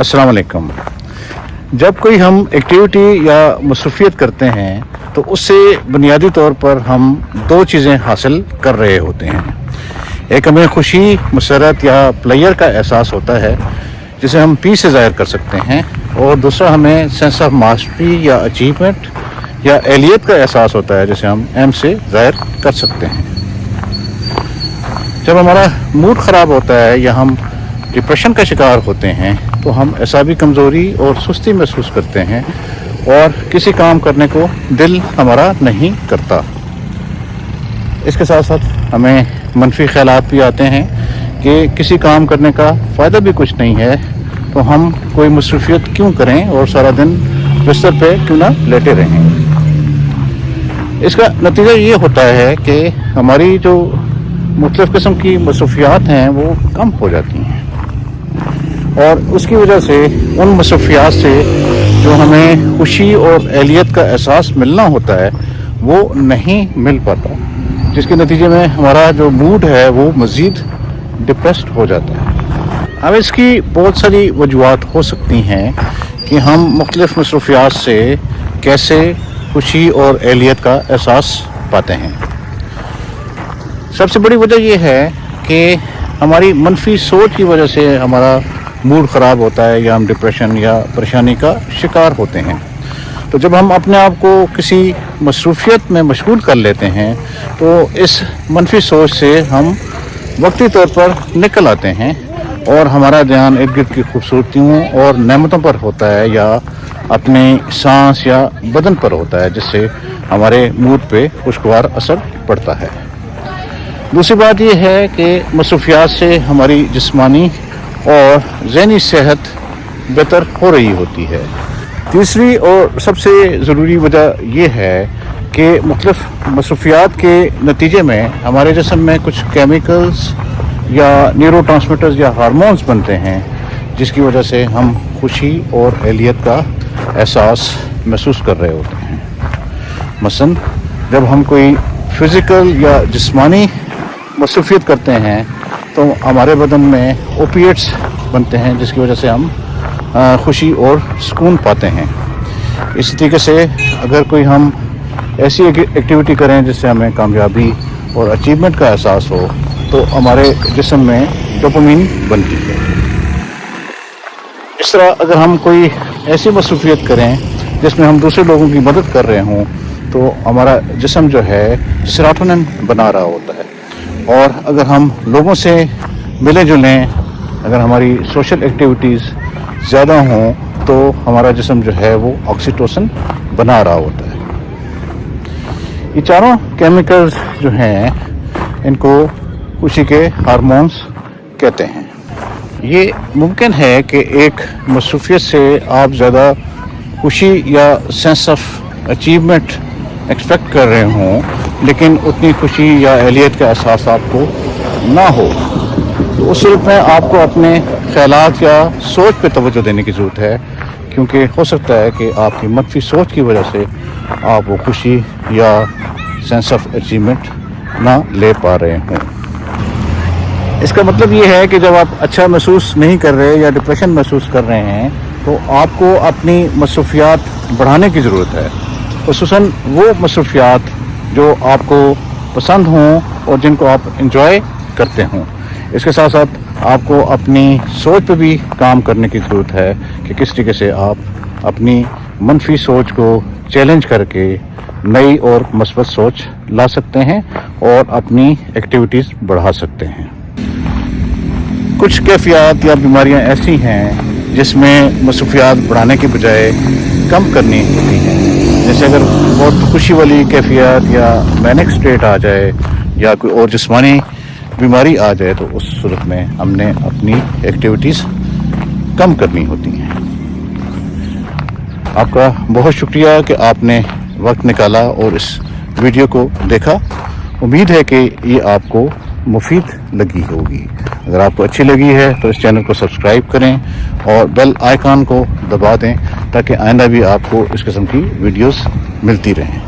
अस्सलाम वालेकुम। जब कोई हम एक्टिविटी या मसरूफियत करते हैं तो उससे बुनियादी तौर पर हम दो चीज़ें हासिल कर रहे होते हैं। एक हमें खुशी, मसरत या प्लेयर का एहसास होता है जिसे हम पी से ज़ाहिर कर सकते हैं, और दूसरा हमें सेंस ऑफ मास्टरी या अचीवमेंट या एहलियत का एहसास होता है जिसे हम एम से ज़ाहिर कर सकते हैं। जब हमारा मूड ख़राब होता है या हम डिप्रेशन का शिकार होते हैं तो हम एसाबी कमज़ोरी और सुस्ती महसूस करते हैं और किसी काम करने को दिल हमारा नहीं करता। इसके साथ साथ हमें मनफी ख्यालात भी आते हैं कि किसी काम करने का फ़ायदा भी कुछ नहीं है, तो हम कोई मसरूफियत क्यों करें और सारा दिन बिस्तर पे क्यों ना लेटे रहें। इसका नतीजा ये होता है कि हमारी जो मुख्तलिफ़ किस्म की मसरूफियात हैं वो कम हो जाती हैं, और उसकी वजह से उन मसरूफियात से जो हमें खुशी और एहलियत का एहसास मिलना होता है वो नहीं मिल पाता, जिसके नतीजे में हमारा जो मूड है वो मज़ीद डिप्रेस्ड हो जाता है। अब इसकी बहुत सारी वजूहात हो सकती हैं कि हम मुख्तलिफ़ मसरूफियात से कैसे खुशी और एहलियत का एहसास पाते हैं। सबसे बड़ी वजह यह है कि हमारी मनफी सोच की वजह से हमारा मूड ख़राब होता है या हम डिप्रेशन या परेशानी का शिकार होते हैं। तो जब हम अपने आप को किसी मसरूफियत में मशगूल कर लेते हैं तो इस मनफी सोच से हम वक्ती तौर पर निकल आते हैं और हमारा ध्यान इर्द गिर्द की खूबसूरतियों और नेमतों पर होता है या अपने सांस या बदन पर होता है, जिससे हमारे मूड पे खुशगवार असर पड़ता है। दूसरी बात यह है कि मसरूफियात से हमारी जिस्मानी और ज़हनी सेहत बेहतर हो रही होती है। तीसरी और सबसे ज़रूरी वजह यह है कि मुख्तलिफ़ मसरूफियात के नतीजे में हमारे जिस्म में कुछ केमिकल्स या न्यूरोट्रांसमीटर्स या हार्मोन्स बनते हैं, जिसकी वजह से हम खुशी और एहलियत का एहसास महसूस कर रहे होते हैं। मसलन जब हम कोई फ़िज़िकल या जिस्मानी मसरूफियत करते हैं तो हमारे बदन में ओपिएट्स बनते हैं, जिसकी वजह से हम खुशी और सुकून पाते हैं। इसी तरीके से अगर कोई हम ऐसी एक्टिविटी करें जिससे हमें कामयाबी और अचीवमेंट का एहसास हो तो हमारे जिस्म में डोपामिन बनती है। इस तरह अगर हम कोई ऐसी मसरूफियत करें जिसमें हम दूसरे लोगों की मदद कर रहे हों तो हमारा जिस्म जो है सेरोटोनिन बना रहा होता है, और अगर हम लोगों से मिले जुलें, अगर हमारी सोशल एक्टिविटीज़ ज़्यादा हों तो हमारा जिस्म जो है वो ऑक्सीटोसिन बना रहा होता है। ये चारों केमिकल्स जो हैं इनको खुशी के हार्मोन्स कहते हैं। ये मुमकिन है कि एक मसरूफियत से आप ज़्यादा खुशी या सेंस ऑफ अचीवमेंट एक्सपेक्ट कर रहे हों, लेकिन उतनी खुशी या एहलियत का एहसास आपको ना हो, तो उस सूरत में आपको अपने ख्यालात या सोच पे तवज्जो देने की ज़रूरत है, क्योंकि हो सकता है कि आपकी मनफी सोच की वजह से आप वो खुशी या सेंस ऑफ अचीवमेंट ना ले पा रहे हों। इसका मतलब ये है कि जब आप अच्छा महसूस नहीं कर रहे या डिप्रेशन महसूस कर रहे हैं तो आपको अपनी मसरूफियात बढ़ाने की ज़रूरत है, ख़ुसूसन वो मसरूफियात जो आपको पसंद हों और जिनको आप इंजॉय करते हों। इसके साथ साथ आपको अपनी सोच पर भी काम करने की ज़रूरत है कि किस तरीके से आप अपनी मनफी सोच को चैलेंज करके नई और मस्बत सोच ला सकते हैं और अपनी एक्टिविटीज़ बढ़ा सकते हैं। कुछ कैफियत या बीमारियां ऐसी हैं जिसमें मसरूफियात बढ़ाने के बजाय कम करनी होती हैं। जैसे अगर बहुत खुशी वाली कैफियत या मैनिक स्टेट आ जाए या कोई और जिस्मानी बीमारी आ जाए तो उस सूरत में हमने अपनी एक्टिविटीज़ कम करनी होती हैं। आपका बहुत शुक्रिया कि आपने वक्त निकाला और इस वीडियो को देखा। उम्मीद है कि ये आपको मुफीद लगी होगी। अगर आपको अच्छी लगी है तो इस चैनल को सब्सक्राइब करें और बेल आइकन को दबा दें ताकि आइंदा भी आपको इस किस्म की वीडियोस मिलती रहें।